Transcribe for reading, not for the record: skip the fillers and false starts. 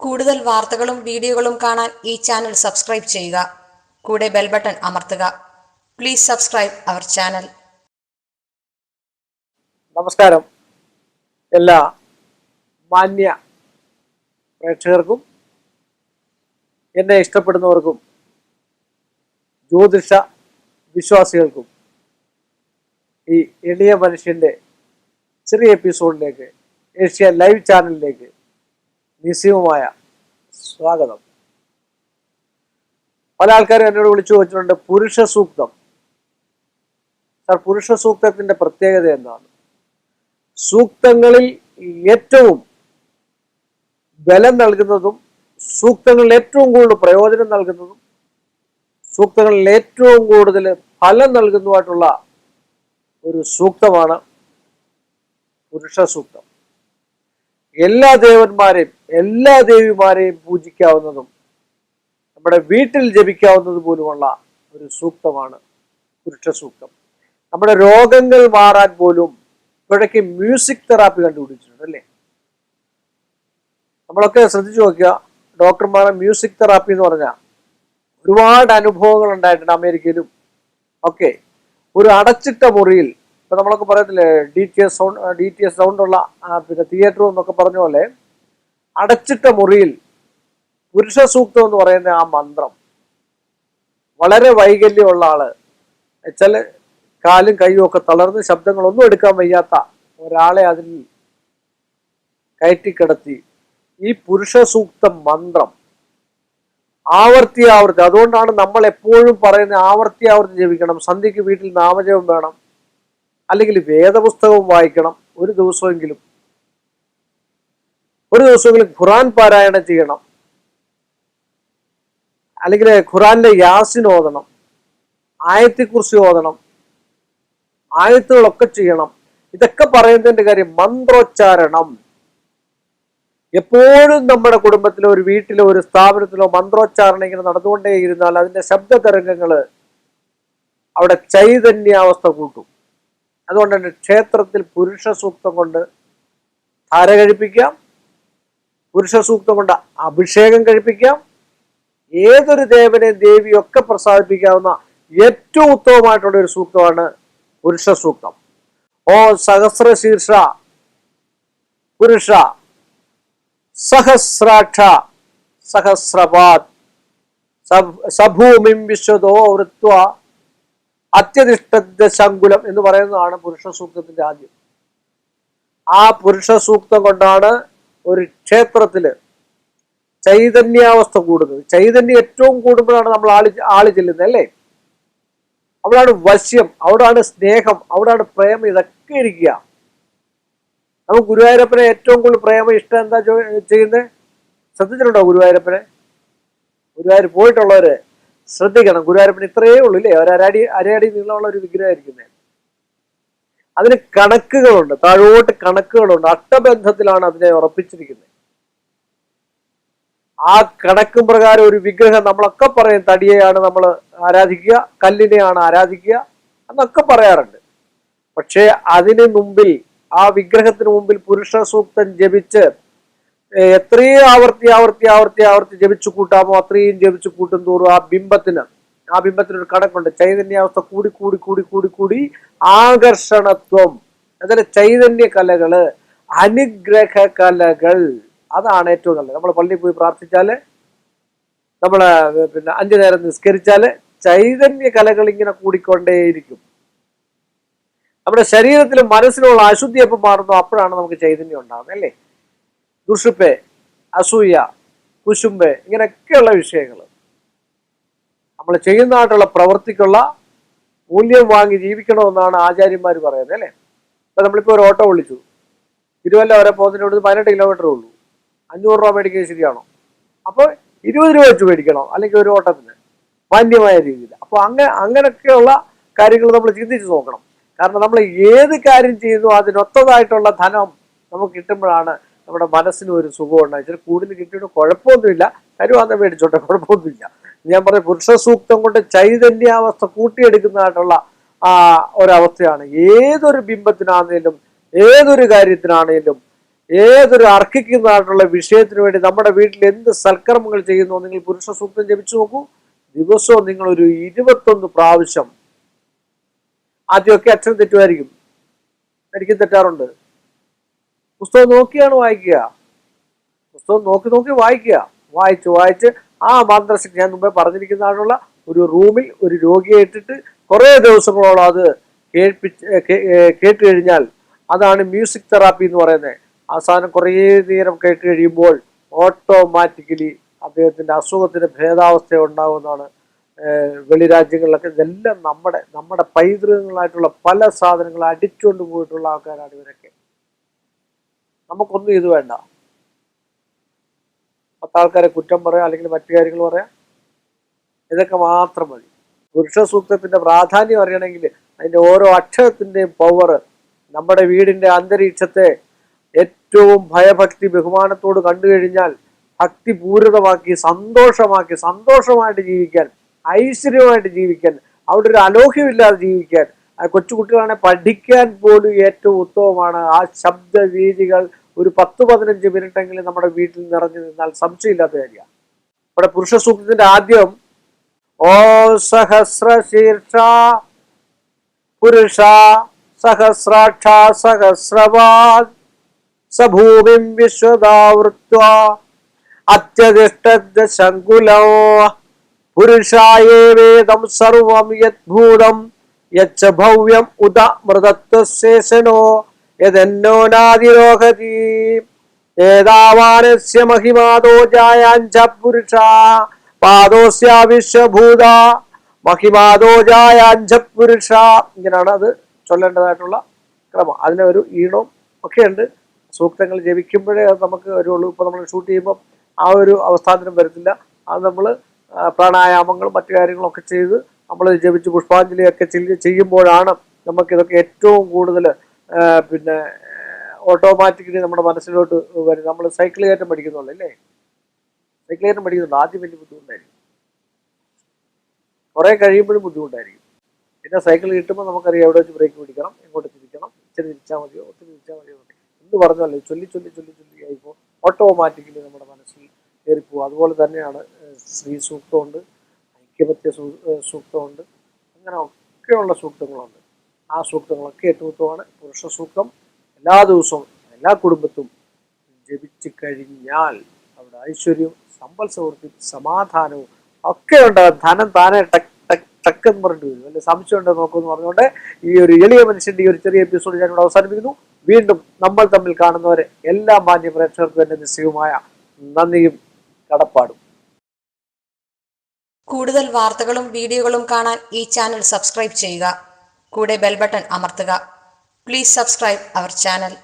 കൂടുതൽ വാർത്തകളും വീഡിയോകളും കാണാൻ ഈ ചാനൽ സബ്സ്ക്രൈബ് ചെയ്യുക. കൂടെ ബെൽ ബട്ടൺ അമർത്തുക. Please subscribe our channel. നമസ്കാരം. എല്ലാ മാന്യ പ്രേക്ഷകർക്കും എന്നെ ഇഷ്ടപ്പെടുന്നവർക്കും ജ്യോതിഷ വിശ്വാസികൾക്കും ഈ എളിയ മനുഷ്യൻ്റെ ചെറിയ എപ്പിസോഡിലേക്ക്, ഏഷ്യ ലൈവ് ചാനലിലേക്ക് നിസ്സീമമായ സ്വാഗതം. പല ആൾക്കാരും എന്നോട് വിളിച്ചു ചോദിച്ചിട്ടുണ്ട്, പുരുഷ സൂക്തം സാർ, പുരുഷ സൂക്തത്തിന്റെ പ്രത്യേകത എന്താണ്? സൂക്തങ്ങളിൽ ഏറ്റവും ബലം നൽകുന്നതും സൂക്തങ്ങളിൽ ഏറ്റവും കൂടുതൽ പ്രയോജനം നൽകുന്നതും സൂക്തങ്ങളിൽ ഏറ്റവും കൂടുതൽ ഫലം നൽകുന്നതുമായിട്ടുള്ള ഒരു സൂക്തമാണ് പുരുഷ സൂക്തം. എല്ലാ ദേവന്മാരെയും എല്ലാ ദേവിമാരെയും പൂജിക്കാവുന്നതും നമ്മുടെ വീട്ടിൽ ജപിക്കാവുന്നത് പോലുമുള്ള ഒരു സൂക്തമാണ് പുരുഷ സൂക്തം. നമ്മുടെ രോഗങ്ങൾ മാറാൻ പോലും ഇപ്പോഴേക്ക് മ്യൂസിക് തെറാപ്പി കണ്ടുപിടിച്ചിട്ടുണ്ട് അല്ലേ? നമ്മളൊക്കെ ശ്രദ്ധിച്ചു നോക്കുക, ഡോക്ടർമാരെ മ്യൂസിക് തെറാപ്പി എന്ന് പറഞ്ഞാൽ ഒരുപാട് അനുഭവങ്ങൾ ഉണ്ടായിട്ടുണ്ട്. അമേരിക്കയിലും ഒക്കെ ഒരു അടച്ചിട്ട മുറിയിൽ, ഇപ്പൊ നമ്മളൊക്കെ പറയത്തില്ലേ ഡി ടി എസ് സൗണ്ട് ഉള്ള പിന്നെ തിയേറ്ററും എന്നൊക്കെ പറഞ്ഞ പോലെ, അടച്ചിട്ട മുറിയിൽ പുരുഷ സൂക്തം എന്ന് പറയുന്ന ആ മന്ത്രം വളരെ വൈകല്യമുള്ള ആള്, വെച്ചാൽ കാലും കൈയും ഒക്കെ തളർന്ന് ശബ്ദങ്ങളൊന്നും എടുക്കാൻ വയ്യാത്ത ഒരാളെ അതിൽ കയറ്റിക്കിടത്തി ഈ പുരുഷ സൂക്തം മന്ത്രം ആവർത്തി, അതുകൊണ്ടാണ് നമ്മൾ എപ്പോഴും പറയുന്നത് ആവർത്തി ജപിക്കണം. സന്ധ്യക്ക് വീട്ടിൽ നാമജപം വേണം, അല്ലെങ്കിൽ വേദപുസ്തകവും വായിക്കണം. ഒരു ദിവസമെങ്കിലും ഖുറാൻ പാരായണം ചെയ്യണം, അല്ലെങ്കിൽ ഖുറാനിലെ യാസിൻ ഓതണം, ആയത്തെക്കുറിച്ച് ഓതണം, ആയത്തുകളൊക്കെ ചെയ്യണം. ഇതൊക്കെ പറയുന്നതിന്റെ കാര്യം മന്ത്രോച്ചാരണം. എപ്പോഴും നമ്മുടെ കുടുംബത്തിലോ ഒരു വീട്ടിലോ ഒരു സ്ഥാപനത്തിലോ മന്ത്രോച്ചാരണം ഇങ്ങനെ നടന്നുകൊണ്ടേയിരുന്നാൽ അതിന്റെ ശബ്ദ തരംഗങ്ങള് അവിടെ ചൈതന്യാവസ്ഥ കൂട്ടും. അതുകൊണ്ട് തന്നെ ക്ഷേത്രത്തിൽ പുരുഷ സൂക്തം കൊണ്ട് ധാര കഴിപ്പിക്കാം, പുരുഷ സൂക്തം കൊണ്ട് അഭിഷേകം കഴിപ്പിക്കാം. ഏതൊരു ദേവനെയും ദേവിയും ഒക്കെ പ്രസാദിപ്പിക്കാവുന്ന ഏറ്റവും ഉത്തമമായിട്ടുള്ള ഒരു സൂക്തമാണ് പുരുഷ സൂക്തം. ഓ സഹസ്രശീർഷ പുരുഷ സഹസ്രാക്ഷ സഹസ്രപാത് സഭൂമിം വിശ്വതോ വൃത്വ അത്യധിഷ്ഠ ശങ്കുലം എന്ന് പറയുന്നതാണ് പുരുഷ സൂക്തത്തിന്റെ ആദ്യം. ആ പുരുഷ സൂക്തം കൊണ്ടാണ് ഒരു ക്ഷേത്രത്തില് ചൈതന്യാവസ്ഥ കൂടുന്നത്. ചൈതന്യം ഏറ്റവും കൂടുമ്പോഴാണ് നമ്മൾ ആള് ചെല്ലുന്നത് അല്ലേ? അവിടാണ് വശ്യം, അവിടാണ് സ്നേഹം, അവിടാണ് പ്രേമം, ഇതൊക്കെ ഇരിക്കുക. നമുക്ക് ഗുരുവായൂരപ്പനെ ഏറ്റവും കൂടുതൽ പ്രേമം ഇഷ്ടം എന്താ ചെയ്യുന്നത്? ശ്രദ്ധിച്ചിട്ടുണ്ടോ ഗുരുവായൂരപ്പനെ? ഗുരുവായൂർ പോയിട്ടുള്ളവര് ശ്രദ്ധിക്കണം. ഗുരുവായൂരപ്പന് ഇത്രയേ ഉള്ളൂ ഇല്ലേ? അരയടി നീളമുള്ള ഒരു വിഗ്രഹമായിരിക്കുന്നത്. അതിന് കണക്കുകളുണ്ട്, താഴോട്ട് കണക്കുകളുണ്ട്. അഷ്ടബന്ധത്തിലാണ് അതിനെ ഉറപ്പിച്ചിരിക്കുന്നത്. ആ കണക്കും പ്രകാരം ഒരു വിഗ്രഹം, നമ്മളൊക്കെ പറയും തടിയെയാണ് നമ്മൾ ആരാധിക്കുക, കല്ലിനെയാണ് ആരാധിക്കുക എന്നൊക്കെ പറയാറുണ്ട്. പക്ഷേ അതിന് മുമ്പിൽ, ആ വിഗ്രഹത്തിന് മുമ്പിൽ പുരുഷ സൂക്തം ജപിച്ച് എത്രയും ആവർത്തി ജപിച്ചു കൂട്ടാമോ അത്രയും ജപിച്ചു കൂട്ടും തോറും ആ ബിംബത്തിനൊരു കണക്കുണ്ട്. ചൈതന്യാവസ്ഥ കൂടി കൂടി കൂടി കൂടി കൂടി ആകർഷണത്വം, അതിലെ ചൈതന്യ കലകള്, അനുഗ്രഹ കലകൾ, അതാണ് ഏറ്റവും നല്ലത്. നമ്മൾ പള്ളിയിൽ പോയി പ്രാർത്ഥിച്ചാല്, നമ്മള് പിന്നെ 5 നേരം നിസ്കരിച്ചാല് ചൈതന്യ കലകൾ ഇങ്ങനെ കൂടിക്കൊണ്ടേയിരിക്കും. നമ്മുടെ ശരീരത്തിലും മനസ്സിലുള്ള അശുദ്ധി എപ്പോൾ മാറുന്നു അപ്പോഴാണ് നമുക്ക് ചൈതന്യം ഉണ്ടാകുന്നത് അല്ലേ? ദുഷിപ്പ്, അസൂയ, കുശുമ്പ്, ഇങ്ങനെയൊക്കെയുള്ള വിഷയങ്ങൾ നമ്മൾ ചെയ്യുന്നതായിട്ടുള്ള പ്രവൃത്തിക്കുള്ള മൂല്യം വാങ്ങി ജീവിക്കണമെന്നാണ് ആചാര്യന്മാർ പറയുന്നത് അല്ലേ? ഇപ്പൊ നമ്മളിപ്പോ ഒരു ഓട്ടോ വിളിച്ചു, തിരുവല്ല വരെ പോകുന്നതിനോട് 18 കിലോമീറ്റർ ഉള്ളൂ, 500 രൂപ മേടിക്കുന്നത് ശരിയാണോ? അപ്പോൾ 20 രൂപ വെച്ച് മേടിക്കണോ? അല്ലെങ്കിൽ ഒരു ഓട്ടത്തിന് മാന്യമായ രീതിയിൽ. അപ്പോൾ അങ്ങനെയൊക്കെയുള്ള കാര്യങ്ങൾ നമ്മൾ ചിന്തിച്ച് നോക്കണം. കാരണം നമ്മൾ ഏത് കാര്യം ചെയ്യുന്നു അതിനൊത്തതായിട്ടുള്ള ധനം നമുക്ക് കിട്ടുമ്പോഴാണ് നമ്മുടെ മനസ്സിന് ഒരു സുഖം ഉണ്ടായി. ചില കൂടുതൽ കിട്ടിയിട്ട് കുഴപ്പമൊന്നുമില്ല, കരുവാന്ന് മേടിച്ചോട്ടെ, കുഴപ്പമൊന്നുമില്ല. ഞാൻ പറഞ്ഞ പുരുഷ സൂക്തം കൊണ്ട് ചൈതന്യാവസ്ഥ കൂട്ടിയെടുക്കുന്നതായിട്ടുള്ള ഒരവസ്ഥയാണ്. ഏതൊരു ബിംബത്തിനാണേലും ഏതൊരു കാര്യത്തിനാണേലും ഏതൊരു അർഹിക്കുന്നതായിട്ടുള്ള വിഷയത്തിന് വേണ്ടി നമ്മുടെ വീട്ടിൽ എന്ത് സൽക്കർമ്മങ്ങൾ ചെയ്യുന്നു, നിങ്ങൾ പുരുഷ സൂക്തം ജപിച്ചു നോക്കൂ. ദിവസവും നിങ്ങൾ ഒരു 21 പ്രാവശ്യം. ആദ്യമൊക്കെ അക്ഷരം തെറ്റുമായിരിക്കും, എനിക്കും തെറ്റാറുണ്ട്. പുസ്തകം നോക്കിയാണ് വായിക്കുക, പുസ്തകം നോക്കി നോക്കി വായിക്കുക. വായിച്ച് ആ മന്ത്രശക്തി, ഞാൻ മുമ്പേ പറഞ്ഞിരിക്കുന്നതായിട്ടുള്ള ഒരു റൂമിൽ ഒരു രോഗിയെ ഇട്ടിട്ട് കുറേ ദിവസങ്ങളോളം അത് കേട്ട് കഴിഞ്ഞാൽ അതാണ് മ്യൂസിക് തെറാപ്പി എന്ന് പറയുന്നത്. അവസാനം കുറേ നേരം കേട്ട് കഴിയുമ്പോൾ ഓട്ടോമാറ്റിക്കലി അദ്ദേഹത്തിന്റെ അസുഖത്തിന് ഭേദാവസ്ഥ ഉണ്ടാകുമെന്നാണ് വെളി രാജ്യങ്ങളിലൊക്കെ. ഇതെല്ലാം നമ്മുടെ പൈതൃകങ്ങളായിട്ടുള്ള പല സാധനങ്ങൾ അടിച്ചുകൊണ്ട് പോയിട്ടുള്ള ആൾക്കാരാണ് ഇവരൊക്കെ. നമുക്കൊന്നും ഇത് വേണ്ട. 10 ആൾക്കാരെ കുറ്റം പറയാം, അല്ലെങ്കിൽ മറ്റു കാര്യങ്ങൾ പറയാം, ഇതൊക്കെ മാത്രം മതി. പുരുഷ സൂക്തത്തിന്റെ പ്രാധാന്യം അറിയണമെങ്കിൽ അതിന്റെ ഓരോ അക്ഷരത്തിന്റെയും പവർ നമ്മുടെ വീടിന്റെ അന്തരീക്ഷത്തെ ഏറ്റവും ഭയഭക്തി ബഹുമാനത്തോട് കണ്ടു കഴിഞ്ഞാൽ ഭക്തിപൂരിതമാക്കി സന്തോഷമായിട്ട് ജീവിക്കാൻ, ഐശ്വര്യമായിട്ട് ജീവിക്കാൻ, അവിടെ ഒരു അലോഹ്യമില്ലാതെ ജീവിക്കാൻ, കൊച്ചുകുട്ടികളാണെ പഠിക്കാൻ പോലും ഏറ്റവും ഉത്തമമാണ് ആ ശബ്ദവീതികൾ. ഒരു 10-15 മിനിറ്റെങ്കിലും നമ്മുടെ വീട്ടിൽ നിറഞ്ഞു നിന്നാൽ സംശയമില്ലാത്ത കാര്യമാണ്. ഇവിടെ പുരുഷ സൂക്തത്തിന്റെ ആദ്യം ഓ സഹസ്രശീർഷ പുരുഷ സഹസ്രാക്ഷ സഹസ്രവാദ് സഭൂമിം വിശ്വദാവൃത്വ അത്യതിഷ്ഠ ശങ്കുലോ പുരുഷായേ വേദം സർവം യദ്ഭൂതം യച്ഛ ഭവ്യം ഉദ മൃതത്വശേഷനോ യദന്നോനാദിരോഹതി ഏതാവാനസ്യ മഹിമാദോ ജായാഞ്ച പുരുഷ പാദോസ്യ വിശ്വഭൂത മഹിമാദോ ജായാഞ്ച പുരുഷ. ഇങ്ങനെയാണ് അത് ചൊല്ലേണ്ടതായിട്ടുള്ള ക്രമം. അതിന് ഒരു ഈണവും ഒക്കെ ഉണ്ട്. സൂക്തങ്ങൾ ജപിക്കുമ്പോഴേ അത് നമുക്ക് വരുള്ളൂ. ഇപ്പൊ നമ്മൾ ഷൂട്ട് ചെയ്യുമ്പോൾ ആ ഒരു അവസ്ഥാന്തരം വരത്തില്ല. അത് നമ്മൾ പ്രാണായാമങ്ങളും മറ്റു കാര്യങ്ങളൊക്കെ ചെയ്ത് നമ്മൾ ജപിച്ച് പുഷ്പാഞ്ജലിയൊക്കെ ചെയ്യുമ്പോഴാണ് നമുക്കിതൊക്കെ ഏറ്റവും കൂടുതൽ പിന്നെ ഓട്ടോമാറ്റിക്കലി നമ്മുടെ മനസ്സിലോട്ട് വരും. നമ്മൾ സൈക്കിൾ കയറ്റം പഠിക്കുന്നുള്ളൂ അല്ലേ? സൈക്കിൾ കയറ്റം പഠിക്കുന്നുണ്ട്. ആദ്യം വലിയ ബുദ്ധിമുട്ടായിരിക്കും, കുറെ കഴിയുമ്പോഴും ബുദ്ധിമുട്ടായിരിക്കും. പിന്നെ സൈക്കിൾ കിട്ടുമ്പോൾ നമുക്കറിയാം എവിടെ വെച്ച് ബ്രേക്ക് പിടിക്കണം, എങ്ങോട്ട് തിരിക്കണം, ഇച്ചിരി തിരിച്ചാൽ മതിയോ, ഒത്തിരി തിരിച്ചാൽ മതിയോ, എന്ത് പറഞ്ഞല്ലോ ചൊല്ലി ആയിപ്പോൾ ഓട്ടോമാറ്റിക്കലി നമ്മുടെ മനസ്സിൽ കയറിപ്പോവും. അതുപോലെ തന്നെയാണ് ശ്രീ സൂക്തമുണ്ട്, ഐക്യമത്യ സൂക്തമുണ്ട്, അങ്ങനെ ഒക്കെയുള്ള സൂക്തങ്ങളുണ്ട്. ആ സൂക്തങ്ങളൊക്കെ ഏറ്റവും ഉത്തമമാണ്. പുരുഷ സൂക്തം എല്ലാ ദിവസവും എല്ലാ കുടുംബത്തും ജപിച്ചു കഴിഞ്ഞാൽ അവിടെ ഐശ്വര്യവും സമ്പൽ സമൃദ്ധിയും സമാധാനവും ഒക്കെ ഉണ്ടാകും. ധനം താനെ ടക്കെന്ന് പറഞ്ഞിട്ട് വരും. വല്ല സംശയം ഉണ്ടോ നോക്കുമെന്ന് പറഞ്ഞുകൊണ്ട് ഈ ഒരു എളിയ മനുഷ്യന്റെ ഈ ഒരു ചെറിയ എപ്പിസോഡ് ഞാനിവിടെ അവസാനിപ്പിക്കുന്നു. വീണ്ടും നമ്മൾ തമ്മിൽ കാണുന്നവരെ എല്ലാ മാന്യ പ്രേക്ഷകർക്കും എന്റെ നിശ്ചയവുമായ നന്ദിയും കടപ്പാടും. കൂടുതൽ വാർത്തകളും വീഡിയോകളും കാണാൻ ഈ ചാനൽ സബ്സ്ക്രൈബ് ചെയ്യുക. കൂടെ ബെൽ ബട്ടൺ അമർത്തുക. Please subscribe our channel.